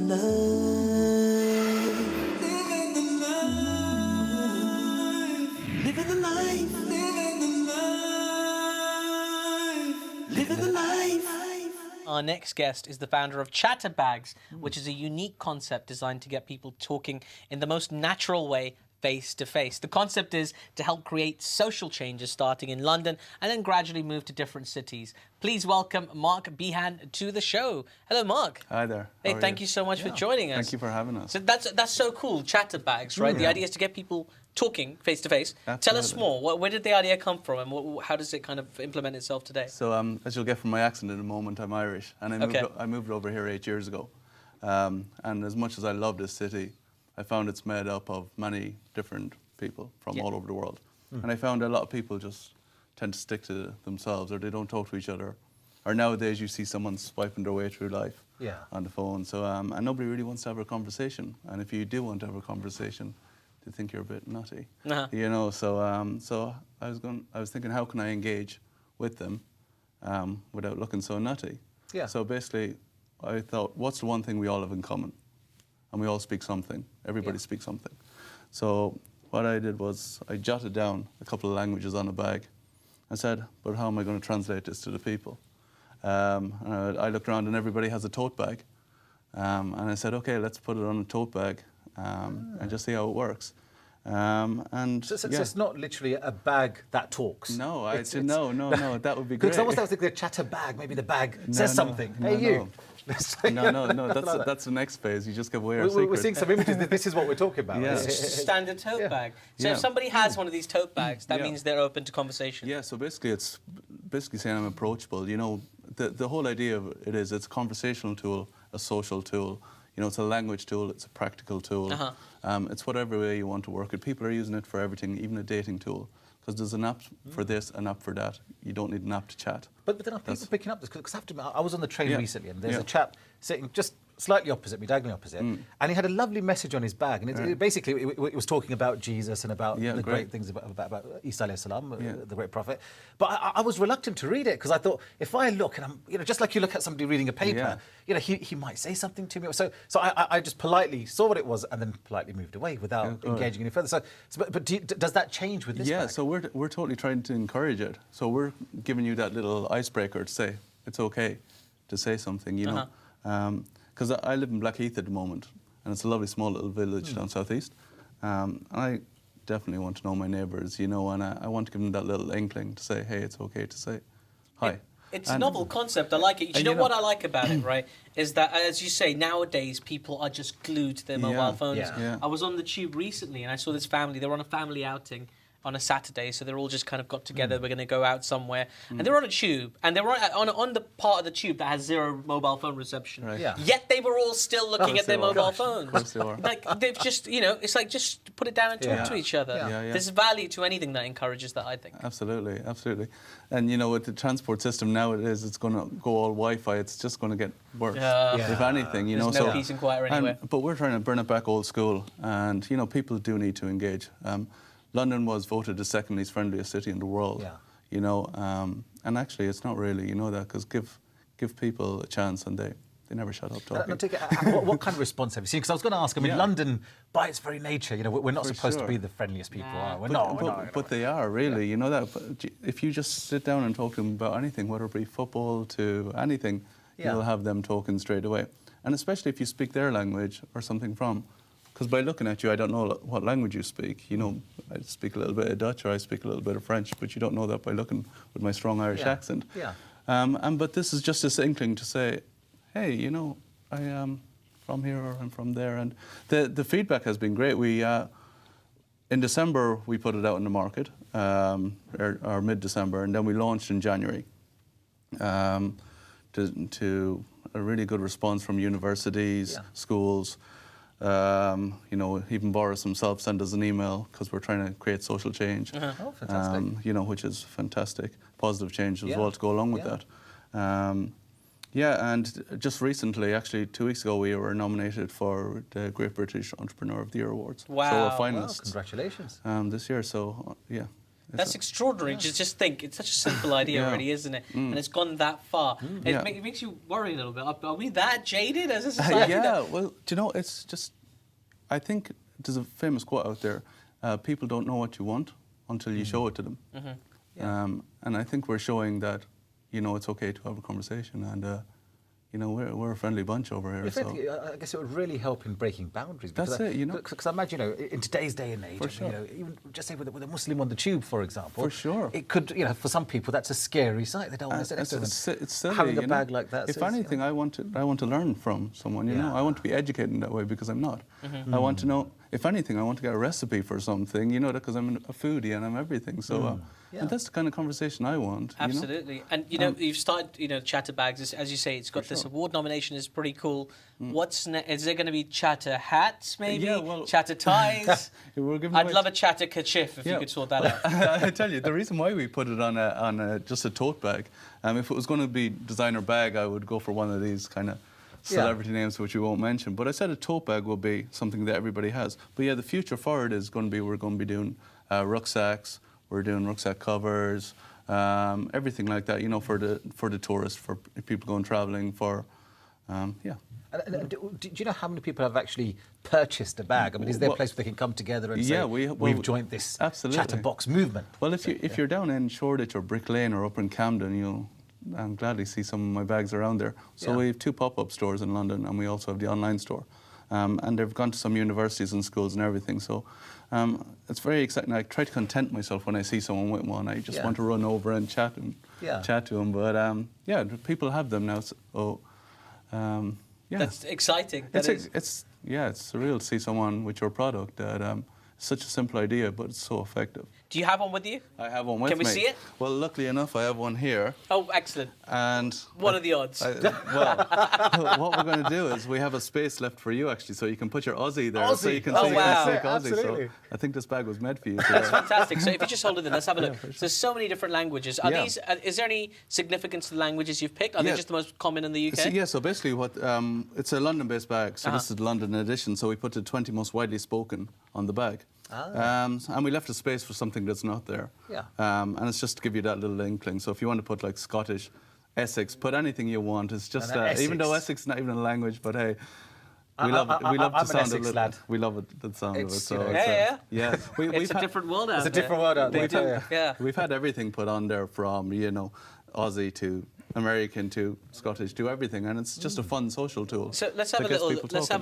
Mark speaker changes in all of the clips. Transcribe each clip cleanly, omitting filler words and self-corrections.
Speaker 1: Living the life, living the life, living the life.
Speaker 2: Our next guest is the founder of Chatterbags, which is a unique concept designed to get people talking in the most natural way, face to face. The concept is to help create social changes starting in London and then gradually move to different cities. Please welcome Mark Beehan to the show. Hello, Mark.
Speaker 3: Hi there.
Speaker 2: Hey, thank you so much for joining us.
Speaker 3: Thank you for having us.
Speaker 2: So that's so cool, Chatterbags, right? The idea is to get people talking face to face. Tell us more. Where did the idea come from, and how does it kind of implement itself today?
Speaker 3: So, as you'll get from my accent in a moment, I'm Irish, and I moved over here 8 years ago. And as much as I love this city, I found it's made up of many different people from all over the world. And I found a lot of people just tend to stick to themselves, or they don't talk to each other. Or nowadays you see someone swiping their way through life on the phone. So and nobody really wants to have a conversation. And if you do want to have a conversation, they think you're a bit nutty. You know. So I was thinking, how can I engage with them without looking so nutty? So basically, I thought, what's the one thing we all have in common? And we all speak something. Everybody speaks something. So what I did was I jotted down a couple of languages on a bag. I said, but how am I going to translate this to the people? And I looked around and everybody has a tote bag. And I said, okay, let's put it on a tote bag and just see how it works.
Speaker 4: So it's not literally a bag that talks.
Speaker 3: No, that would be great.
Speaker 4: Because I was thinking the chatter bag, maybe the bag says something. Hey, you.
Speaker 3: No, that's the next phase. You just give away our secret.
Speaker 4: We're seeing some images. This is what we're talking about.
Speaker 2: It's just a standard tote bag. So if somebody has one of these tote bags, that means they're open to conversation.
Speaker 3: Yeah, so basically it's saying I'm approachable. You know, the whole idea of it is it's a conversational tool, a social tool. You know, it's a language tool, it's a practical tool. It's whatever way you want to work it. People are using it for everything, even a dating tool. Because there's an app for this, an app for that. You don't need an app to chat.
Speaker 4: But then are people picking up this? Because I have to admit, I was on the train recently and there's a chap sitting just slightly opposite me, diagonally opposite, and he had a lovely message on his bag. And it basically, it was talking about Jesus and about the great things about Isa alayhi salam, the great prophet. But I was reluctant to read it because I thought, if I look, and I'm, just like you look at somebody reading a paper, he might say something to me. So I just politely saw what it was and then politely moved away without engaging any further. But does that change with this bag?
Speaker 3: So we're totally trying to encourage it. So we're giving you that little icebreaker to say, it's okay to say something, you know. Because I live in Blackheath at the moment, and it's a lovely small little village down southeast. And I definitely want to know my neighbours, you know, and I want to give them that little inkling to say, hey, it's okay to say hi.
Speaker 2: It's a novel concept. I like it. Do you know what I like about it, right? Is that, as you say, nowadays people are just glued to their mobile phones. I was on the tube recently and I saw this family. They were on a family outing on a Saturday, so they're all just kind of got together. We're going to go out somewhere, and they're on a tube, and they're on the part of the tube that has zero mobile phone reception. Yet they were all still looking at their mobile phones. Like they've just, it's like just put it down and talk to each other. There's value to anything that encourages that, I think.
Speaker 3: Absolutely. And with the transport system nowadays, it's going to go all Wi-Fi. It's just going to get worse, if anything.
Speaker 2: There's no peace and quiet anywhere.
Speaker 3: But we're trying to bring it back old school, and people do need to engage. London was voted the second least friendliest city in the world, and actually it's not really, that, because give people a chance and they never shut up talking.
Speaker 4: What kind of response have you seen? Because I was going to ask, London, by its very nature, we're not supposed to be the friendliest people, are we?
Speaker 3: But they are, really, you know that. But if you just sit down and talk to them about anything, whether it be football to anything, you'll have them talking straight away. And especially if you speak their language or something from. Because by looking at you, I don't know what language you speak. I speak a little bit of Dutch or I speak a little bit of French, but you don't know that by looking with my strong Irish accent. But this is just this inkling to say, hey, I am from here or I'm from there. And the feedback has been great. In December, we put it out in the market, or mid-December, and then we launched in January to a really good response from universities, schools. Even Boris himself sent us an email because we're trying to create social change.
Speaker 4: Oh, fantastic.
Speaker 3: Which is fantastic. Positive change as well to go along with that. And just recently, actually 2 weeks ago, we were nominated for the Great British Entrepreneur of the Year Awards.
Speaker 2: Wow.
Speaker 3: So we're finalists.
Speaker 4: Congratulations.
Speaker 3: This year, so yeah.
Speaker 2: That's extraordinary. Just think, it's such a simple idea already, isn't it? And it's gone that far. It makes you worry a little bit. Are we that jaded as a society?
Speaker 3: Well, do you know, it's just, I think there's a famous quote out there, people don't know what you want until you show it to them. And I think we're showing that, you know, it's okay to have a conversation, and you know, we're a friendly bunch over here.
Speaker 4: So I guess it would really help in breaking boundaries.
Speaker 3: That's it, you know.
Speaker 4: Because I imagine, you know, in today's day and age, you know, even just say with a Muslim on the tube, for example.
Speaker 3: For sure.
Speaker 4: It could, you know, for some people, that's a scary sight. They don't want to sit next to them.
Speaker 3: It's silly,
Speaker 4: having a bag like that.
Speaker 3: If anything, I want to learn from someone. You know, I want to be educated in that way because I'm not. I want to know. If anything, I want to get a recipe for something. You know, because I'm a foodie and I'm everything. So. And that's the kind of conversation I want.
Speaker 2: Absolutely.
Speaker 3: You know?
Speaker 2: And, you know, you've started, you know, Chatterbags, as you say, it's got this award nomination, is pretty cool. What's is there going to be chatter hats, maybe?
Speaker 3: Yeah, well,
Speaker 2: chatter ties? I'd love a chatter kerchief if you could sort that out.
Speaker 3: I tell you, the reason why we put it on just a tote bag, if it was going to be designer bag, I would go for one of these kind of celebrity names, which we won't mention. But I said a tote bag will be something that everybody has. But yeah, the future for it is going to be, we're going to be doing rucksacks. We're doing rucksack covers, everything like that, you know, for the tourists, for people going travelling, for, And do you know how many people have actually purchased a bag? I mean, is there a place where they can come together and say, we've joined this chatterbox movement? Well, if you're down in Shoreditch or Brick Lane or up in Camden, you'll gladly see some of my bags around there. So we have 2 pop-up stores in London, and we also have the online store. And they've gone to some universities and schools and everything. So it's very exciting. I try to content myself when I see someone with one. I just want to run over and chat to them. But people have them now. So,
Speaker 2: that's exciting.
Speaker 3: It's surreal to see someone with your product. That such a simple idea, but it's so effective.
Speaker 2: Do you have one with you?
Speaker 3: I have one with me.
Speaker 2: Can we see it?
Speaker 3: Well, luckily enough, I have one here.
Speaker 2: Oh, excellent.
Speaker 3: And
Speaker 2: what are the odds?
Speaker 3: What we're going to do is we have a space left for you, actually, so you can put your Aussie there. So you can say Aussie.
Speaker 4: Absolutely.
Speaker 3: So I think this bag was made for you today.
Speaker 2: That's fantastic. So if you just hold it there, let's have a look. So there's so many different languages. Are these? Is there any significance to the languages you've picked? Are they just the most common in the UK?
Speaker 3: So basically it's a London-based bag. So this is the London edition. So we put the 20 most widely spoken on the bag. And we left a space for something that's not there. And it's just to give you that little inkling. So if you want to put like Scottish, Essex, put anything you want. It's just even though Essex is not even a language, but hey, we love the sound of it.
Speaker 4: Lad.
Speaker 3: We love the sound of it. So
Speaker 2: it's a different world out there.
Speaker 4: It's a different world out there.
Speaker 3: We've had everything put on there from Aussie to American to Scottish to everything, and it's just a fun social tool.
Speaker 2: So let's have a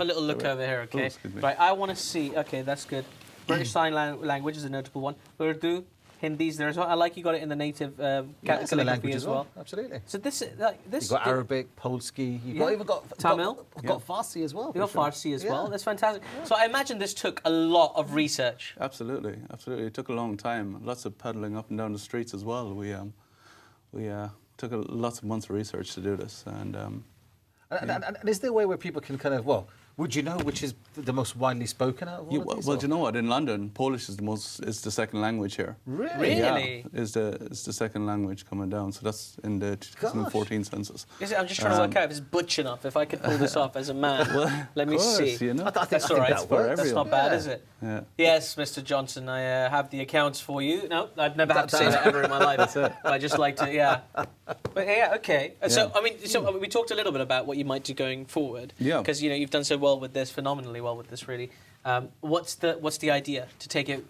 Speaker 2: little look over here, okay? Right, I want to see. Okay, that's good. British Sign Language is a notable one. Urdu, Hindi's there as well. I like you got it in the native calligraphy as well.
Speaker 4: Absolutely.
Speaker 2: So this.
Speaker 4: You've got Arabic, Polski. You've even got
Speaker 2: Tamil.
Speaker 4: You've got Farsi as well.
Speaker 2: You've got Farsi as well. That's fantastic. So I imagine this took a lot of research.
Speaker 3: Absolutely. It took a long time. Lots of pedaling up and down the streets as well. We took lots of months of research to do this, and
Speaker 4: is there a way where people can kind of would you know which is the most widely spoken out of all of these?
Speaker 3: Well, do you know what? In London, Polish is the second language here.
Speaker 2: Really?
Speaker 3: Yeah, is the second language coming down. So that's in the 2014 census.
Speaker 2: I'm just trying to work out if it's butch enough. If I could pull this off as a man, let me see.
Speaker 3: You know?
Speaker 4: I think
Speaker 2: that's all right.
Speaker 4: That's
Speaker 2: not bad, is it?
Speaker 3: Yeah.
Speaker 2: Yes, Mr. Johnson, I have the accounts for you. No, I'd never have to say that ever in my life.
Speaker 3: That's it.
Speaker 2: I just like to, But okay. So we talked a little bit about what you might do going forward.
Speaker 3: Yeah.
Speaker 2: Because you've done so well with this, phenomenally well with this, really. What's the idea to take it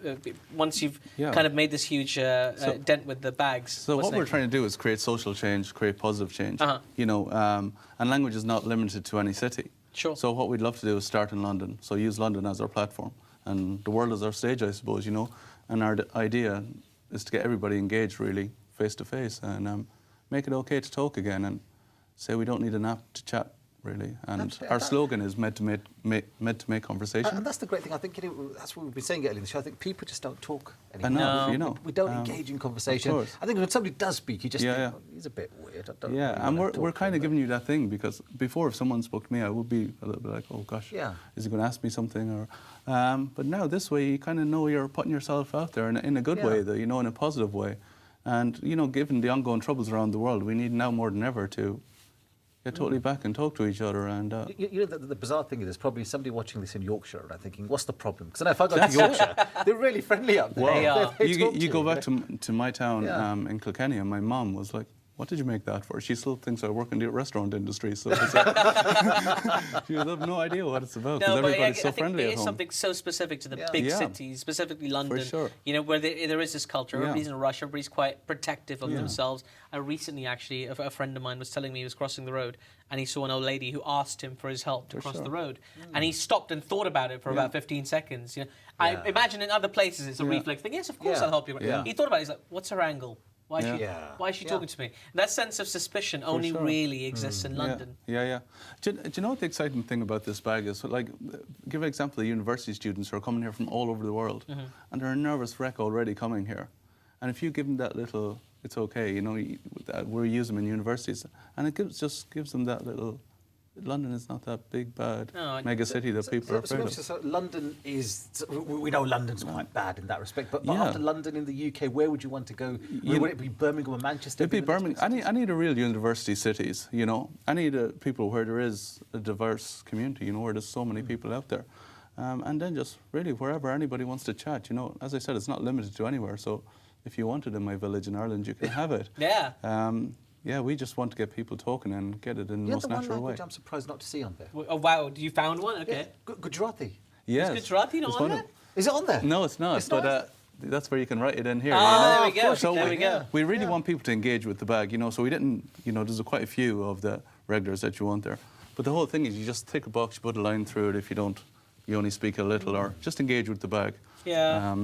Speaker 2: once you've kind of made this huge dent with the bags?
Speaker 3: So what we're trying to do is create social change, create positive change. And language is not limited to any city.
Speaker 2: Sure.
Speaker 3: So what we'd love to do is start in London. So use London as our platform, and the world is our stage, I suppose. And our idea is to get everybody engaged, really, face to face, and make it okay to talk again, and say we don't need an app to chat. Really, and our slogan is meant to make conversation.
Speaker 4: And that's the great thing. I think that's what we've been saying earlier in the show. I think people just don't talk
Speaker 3: anymore.
Speaker 4: No. We don't engage in conversation.
Speaker 3: Of course.
Speaker 4: I think when somebody does speak, you just think, he's a bit weird.
Speaker 3: And we're kind of giving you that thing, because before, if someone spoke to me, I would be a little bit like, oh gosh, is he going to ask me something? Or, but now this way, you kind of know you're putting yourself out there in a good way, though, in a positive way. And given the ongoing troubles around the world, we need now more than ever to get totally back and talk to each other. And
Speaker 4: you know, the bizarre thing is, there's probably somebody watching this in Yorkshire and I'm thinking, what's the problem? Because I know if I go to Yorkshire, they're really friendly up there.
Speaker 3: well,
Speaker 2: They
Speaker 3: you go back to my town in Kilkenny, and my mom was like, "What did you make that for?" She still thinks I work in the restaurant industry, so it's she would have no idea what it's about because everybody's so friendly
Speaker 2: at home.
Speaker 3: It
Speaker 2: is something so specific to the big cities, specifically London.
Speaker 3: For sure.
Speaker 2: You know, where there is this culture. Everybody's in a rush. Everybody's quite protective of themselves. I recently, actually, a friend of mine was telling me he was crossing the road and he saw an old lady who asked him for his help to cross the road, and he stopped and thought about it for about 15 seconds. You know, I imagine in other places it's a reflex thing. Yes, of course I'll help you. He thought about it. He's like, "What's her angle? Why is she talking to me?" That sense of suspicion only really exists in London.
Speaker 3: Yeah. Do you know what the exciting thing about this bag is? Like, give an example of university students who are coming here from all over the world, and they're a nervous wreck already coming here. And if you give them that little, it's okay, you know, we use them in universities, and it just gives them that little. London is not that big, bad mega city that people are afraid of.
Speaker 4: So London is... We know London's quite bad in that respect, but after London in the UK, where would you want to go? Would it be Birmingham or Manchester?
Speaker 3: It'd be Birmingham. I need a real university cities, you know. I need people where there is a diverse community, you know, where there's so many people out there. And then just really wherever anybody wants to chat, you know. As I said, it's not limited to anywhere, so if you want it in my village in Ireland, you can have it. Yeah, we just want to get people talking and get it in the most natural way.
Speaker 4: I'm surprised not to see on there.
Speaker 2: Oh, wow, you found one? Okay.
Speaker 4: Gujarati.
Speaker 3: Yes.
Speaker 2: Is Gujarati not on there?
Speaker 4: Is it on there?
Speaker 3: No, it's not. That's where you can write it in here.
Speaker 2: Oh,
Speaker 3: you know?
Speaker 2: there we go.
Speaker 3: We really want people to engage with the bag, you know, so we didn't, you know, there's quite a few of the regulars that you want there. But the whole thing is you just tick a box, you put a line through it. If you don't, you only speak a little, or just engage with the bag.
Speaker 2: Yeah.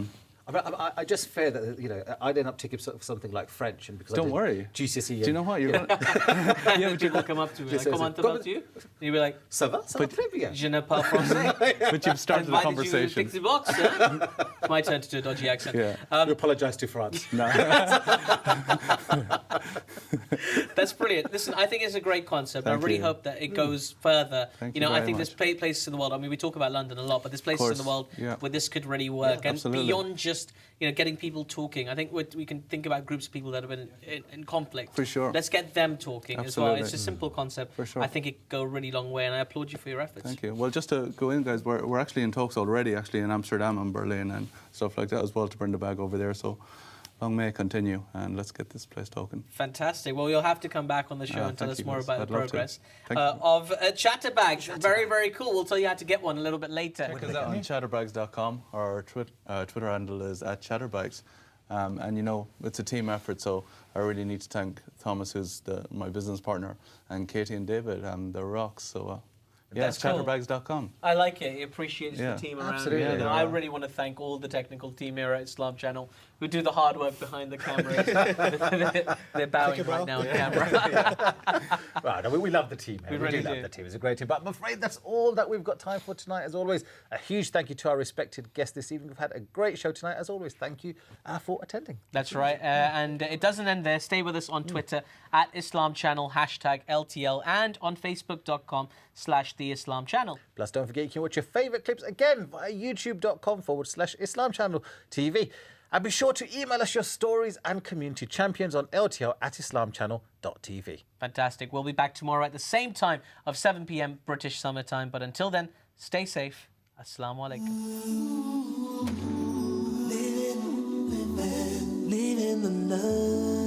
Speaker 4: I just fear that, you know, I'd end up taking something like French, and because
Speaker 3: don't worry.
Speaker 4: GCSE.
Speaker 3: Do you know what? You're
Speaker 2: But people come up to me like, comment about you. And you'll be like,
Speaker 4: ça va très bien.
Speaker 2: Je ne parle français.
Speaker 3: But you've started the conversation.
Speaker 2: You tick the box, huh? It's my turn to do a dodgy accent.
Speaker 4: We apologise to France.
Speaker 3: No.
Speaker 2: That's brilliant. Listen, I think it's a great concept. I really hope that it goes further. You know, I think there's places in the world. I mean, we talk about London a lot, but there's places in the world where this could really work, and beyond just getting people talking. I think we can think about groups of people that have been in conflict.
Speaker 3: For sure.
Speaker 2: Let's get them talking as well. It's a simple concept.
Speaker 3: For sure.
Speaker 2: I think it could go a really long way, and I applaud you for your efforts.
Speaker 3: Thank you. Well, just to go in, guys, we're actually in talks already, actually in Amsterdam and Berlin and stuff like that as well, to bring the bag over there. So long may it continue, and let's get this place talking.
Speaker 2: Fantastic. Well, you'll have to come back on the show and tell us more about the progress
Speaker 3: of
Speaker 2: Chatterbags. Very, very cool. We'll tell you how to get one a little bit later.
Speaker 3: Check us out on chatterbags.com. Our Twitter handle is @chatterbags. And, you know, it's a team effort, so I really need to thank Thomas, who's my business partner, and Katie and David, the rocks. So, it's chatterbags.com.
Speaker 2: I like it. It appreciates the team around.
Speaker 4: Absolutely.
Speaker 2: Yeah, I really want to thank all the technical team here at Islam Channel who do the hard work behind the cameras. They're bowing right now on camera.
Speaker 4: Right, we love the team.
Speaker 2: We really do
Speaker 4: love the team. It's a great team. But I'm afraid that's all that we've got time for tonight. As always, a huge thank you to our respected guests this evening. We've had a great show tonight. As always, thank you for attending.
Speaker 2: That's right. And it doesn't end there. Stay with us on Twitter at Islam Channel, #LTL, and on Facebook.com/The Islam Channel.
Speaker 4: Plus, don't forget you can watch your favourite clips again via YouTube.com/Islam Channel TV. And be sure to email us your stories and community champions on LTL@islamchannel.tv.
Speaker 2: Fantastic. We'll be back tomorrow at the same time of 7 p.m. British Summer Time. But until then, stay safe. Assalamu alaikum.
Speaker 1: Living the love.